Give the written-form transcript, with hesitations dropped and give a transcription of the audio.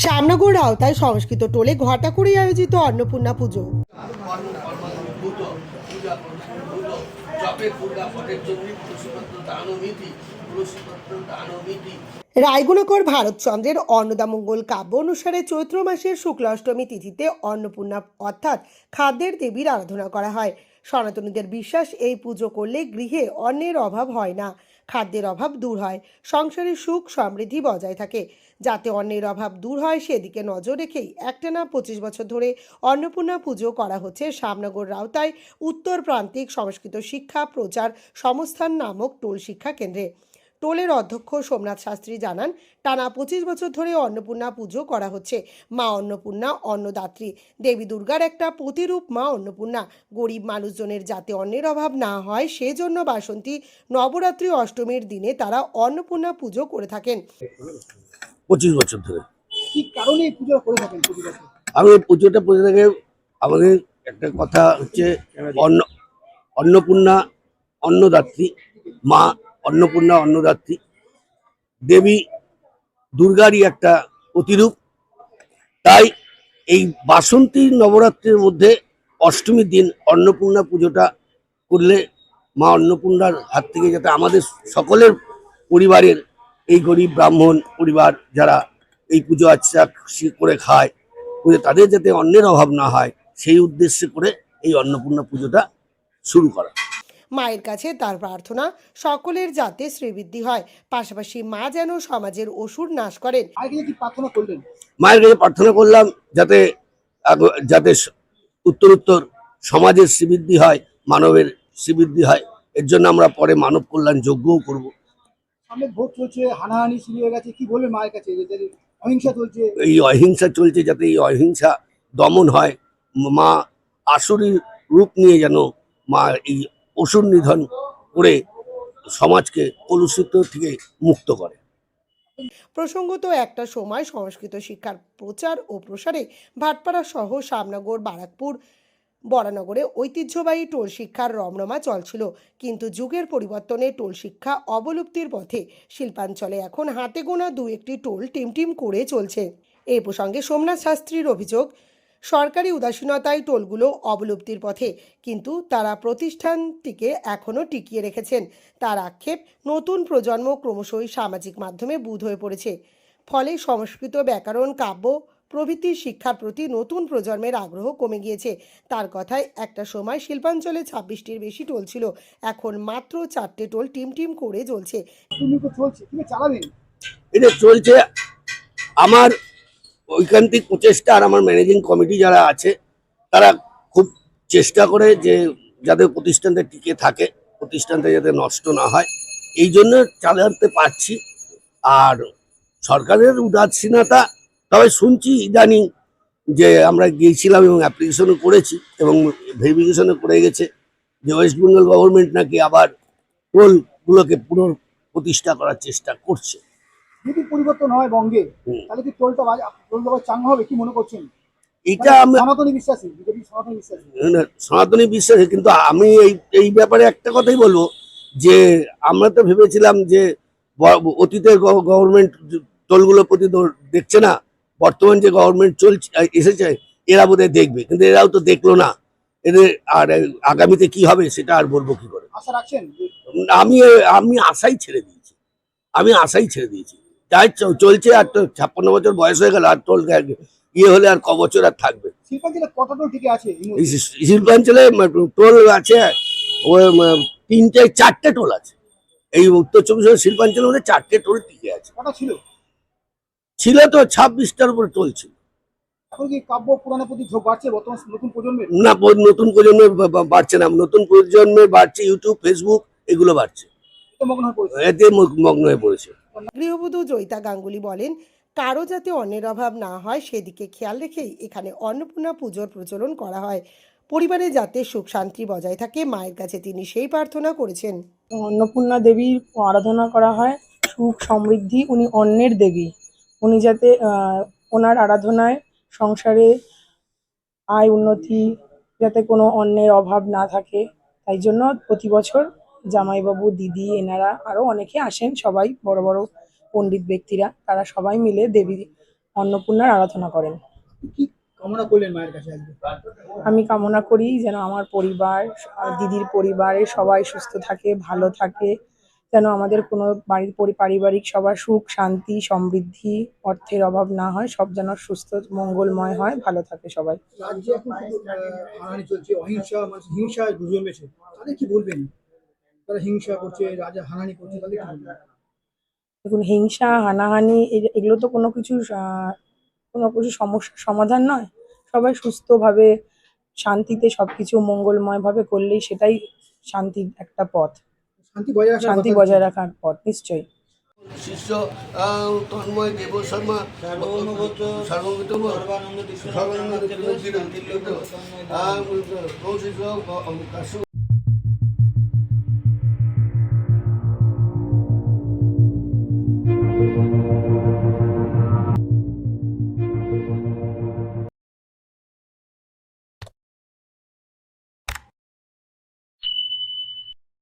শ্যামনগর আওতায় সংস্কৃত টোলে ঘটা করে আয়োজিত অন্নপূর্ণা পুজো। রায়গুণাকর ভারতচন্দ্রের অন্নদামঙ্গল কাব্য অনুসারে চৈত্র মাসের শুক্ল অষ্টমী তিথিতে অন্নপূর্ণা অর্থাৎ খাদ্যের দেবীর আরাধনা করা হয়। সনাতনীদের বিশ্বাস, এই পুজো করলে গৃহে অন্নের অভাব হয় না, খাদ্যের অভাব দূর হয়, সংসারে সুখ সমৃদ্ধি বজায় থাকে। যাতে অন্নের অভাব দূর হয় সেদিকে নজর রেখেই একটানা 25 বছর ধরে অন্নপূর্ণা পুজো করা হচ্ছে শ্যামনগর রাউতায় উত্তর প্রান্তিক সংস্কৃত শিক্ষা প্রচার সংস্থান নামক টোল শিক্ষা কেন্দ্রে। টোলের অধ্যক্ষ সোমনাথ শাস্ত্রী জানান, টানা 25 বছর ধরে অন্নপূর্ণা পুজো করা হচ্ছে। মা অন্নপূর্ণা অন্নদাত্রী, দেবী দুর্গার একটা প্রতিরূপ মা অন্নপূর্ণা। গরিব মানুষজনের যাতে অন্নের অভাব না হয় সেজন্য বাসন্তী নবরাত্রি অষ্টমীর দিনে তারা অন্নপূর্ণা পুজো করে থাকেন। 25 বছর ধরে কি কারণে এই পুজো করে থাকেন প্রতি বছর? আমি এই পুজোটা করে থাকি। আমাদের একটা কথা হচ্ছে অন্ন অন্নপূর্ণা অন্নদাত্রী, মা অন্নপূর্ণা অন্নদাত্রী দেবী দুর্গারই একটা প্রতিরূপ। তাই এই বাসন্তী নবরাত্রির মধ্যে অষ্টমীর দিন অন্নপূর্ণা পুজোটা করলে মা অন্নপূর্ণার হাত থেকে যাতে আমাদের সকলের পরিবারের, এই গরিব ব্রাহ্মণ পরিবার যারা এই পুজো আচ্ছা করে খায়, তাদের যাতে অন্নের অভাব না হয় সেই উদ্দেশ্যে করে এই অন্নপূর্ণা পুজোটা শুরু করা। মায়ের কাছে তার প্রার্থনা সকলের যাতে শ্রীবৃদ্ধি হয়, পাশাপাশি মা যেন সমাজের অসুর নাশ করেন। আগে কি প্রার্থনা করলেন? মায়ের কাছে প্রার্থনা করলাম যাতে যাতে উত্তর সমাজের শ্রীবৃদ্ধি হয়, মানবের শ্রীবৃদ্ধি হয়। এর জন্য আমরা পরে মানব কল্যাণ যজ্ঞও করব। সামনে ভোট চলছে, হানাহানি শুরু হয়ে গেছে, কি বলবেন মায়ের কাছে? যে অহিংসা চলছে, এই অহিংসা চলছে, যাতে এই অহিংসা দমন হয়। মা আসুরী রূপ নিয়ে যেন মা এই অসুর নিধন করে সমাজকে কলুষিত থেকে মুক্ত করে। প্রসঙ্গত, একটা সময় সংস্কৃত শিক্ষার প্রচার ও প্রসারে ভাটপাড়া সহ শ্যামনগর, বারাকপুর, বরানগরে ঐতিহ্যবাহী টোল শিক্ষার রমরমা চলছিল। কিন্তু যুগের পরিবর্তনে টোল শিক্ষা অবলুপ্তির পথে। শিল্পাঞ্চলে এখন হাতে গোনা দু একটি টোল টিমটিম করে চলছে। এই প্রসঙ্গে সোমনাথ শাস্ত্রীর অভিযোগ, সরকারি উদাসীনতায় টোলগুলো অবলুপ্তির পথে, কিন্তু তারা প্রতিষ্ঠানটিকে এখনও টিকিয়ে রেখেছেন। তার আক্ষেপ, নতুন প্রজন্ম ক্রমশই সামাজিক মাধ্যমে বুঁদ হয়ে পড়েছে। ফলে সংস্কৃত, ব্যাকরণ, কাব্য প্রভৃতির শিক্ষার প্রতি নতুন প্রজন্মের আগ্রহ কমে গিয়েছে। তার কথায়, একটা সময় শিল্পাঞ্চলে 26টির বেশি টোল ছিল, এখন মাত্র 4টে টোল টিম করে জ্বলছে। তুমি তো চলছে, তুমি চালাবেন? এটা চলছে আমার ঐকান্তিক প্রচেষ্টা, আর আমার ম্যানেজিং কমিটি যারা আছে তারা খুব চেষ্টা করে যে যাদের প্রতিষ্ঠানটা টিকে থাকে, প্রতিষ্ঠানটা যাতে নষ্ট না হয়, এই জন্য চালাতে পারছি। আর সরকারের উদাসীনতা, তবে শুনছি ইদানিং যে আমরা গিয়েছিলাম এবং অ্যাপ্লিকেশনও করেছি এবং ভেরিফিকেশনও করে গেছে যে ওয়েস্ট বেঙ্গল গভর্নমেন্ট নাকি আবার টোলগুলোকে পুনঃপ্রতিষ্ঠা করার চেষ্টা করছে। যদি পরিবর্তন হয় বঙ্গে, তাহলে কি টোলটা চাঙ্গা হবে? কি মনে করছেন? এটা সনাতনী বিশ্বাসী, বিজেপি সনাতনী বিশ্বাসী। সনাতনী বিশ্বাসী, কিন্তু আমি এই ব্যাপারে একটা কথাই বলবো যে আমরা তো ভেবেছিলাম যে অতীতের গভর্নমেন্ট টোলগুলোর প্রতি দেখছে না, বর্তমান যে গভর্নমেন্ট চলছে এসেছে এরা বোধহয় দেখবে, কিন্তু এরাও তো দেখলো না। এদের আর আগামীতে কি হবে সেটা আর বলবো কি করে। আশা রাখছেন? আমি আমি আশাই ছেড়ে দিয়েছি, তাই চলছে। আর তো 56 বছর বয়স হয়ে গেল, আর টোল ইয়ে হলে আর ক বছর আর থাকবে? শিল্পাঞ্চলে কত টোল টিকে আছে? শিল্পাঞ্চলে টোল আছে ওই 4টে টোল আছে। এই উত্তর 24 শিল্পাঞ্চলে মধ্যে 4টে টোল টিকে আছে। কটা ছিল? ছিল তো 26টার উপরে টোল ছিল। এখন কি কাব্য পুরাণের প্রতি ঝোঁক বাড়ছে বর্তমান নতুন প্রজন্মের? না, নতুন প্রজন্মের বাড়ছে না, নতুন প্রজন্মের বাড়ছে ইউটিউব, ফেসবুক, এগুলো বাড়ছে, এতে মগ্ন হয়ে পড়েছে। গৃহবধূ জয়িতা গাঙ্গুলি বলেন, কারো যাতে অন্নের অভাব না হয় সেদিকে খেয়াল রেখেই এখানে অন্নপূর্ণা পুজোর প্রচলন করা হয়। পরিবারে যাতে সুখ শান্তি বজায় থাকে, মায়ের কাছে তিনি সেই প্রার্থনা করেছেন। অন্নপূর্ণা দেবীর আরাধনা করা হয়, সুখ সমৃদ্ধি, উনি অন্নের দেবী। উনি যাতে ওনার আরাধনায় সংসারে আয় উন্নতি, যাতে কোনো অন্নের অভাব না থাকে, তাই জন্য প্রতি বছর জামাইবাবু, দিদি, এনারা আরও অনেকে আসেন, সবাই বড় বড় পণ্ডিত ব্যক্তিরা, তারা সবাই মিলে দেবীর অন্নপূর্ণার আরাধনা করেন। কি কামনা করলেন মায়ের কাছে আজকে? আমি কামনা করি যেন আমার পরিবার, দিদির পরিবারের সবাই সুস্থ থাকে, ভালো থাকে, যেন আমাদের কোনো বাড়ির পারিবারিক সবার সুখ শান্তি সমৃদ্ধি, অর্থের অভাব না হয়, সব যেন সুস্থ মঙ্গলময় হয়, ভালো থাকে সবাই। রাজ্যে এখন খুব হানাহানি চলছে, অহিংসা, মানুষ হিংসায় জন্মেছে, তাদের কি বলবেন? তারা হিংসা করছে, রাজা হানাহানি করছে, তাদের কি বলবেন? দেখুন, হিংসা হানাহানি এগুলো তো কোনো কিছু সমস্যার সমাধান নয়। সবাই সুস্থভাবে শান্তিতে সবকিছু মঙ্গলময়ভাবে করলেই সেটাই শান্তির একটা পথ, শান্তি বজায় রাখার শান্তি কথা বজায় দিচ্ছেন। রাখার পথ নিশ্চয়ই। শিষ্য তন্ময় দেব শর্মা সর্বভূত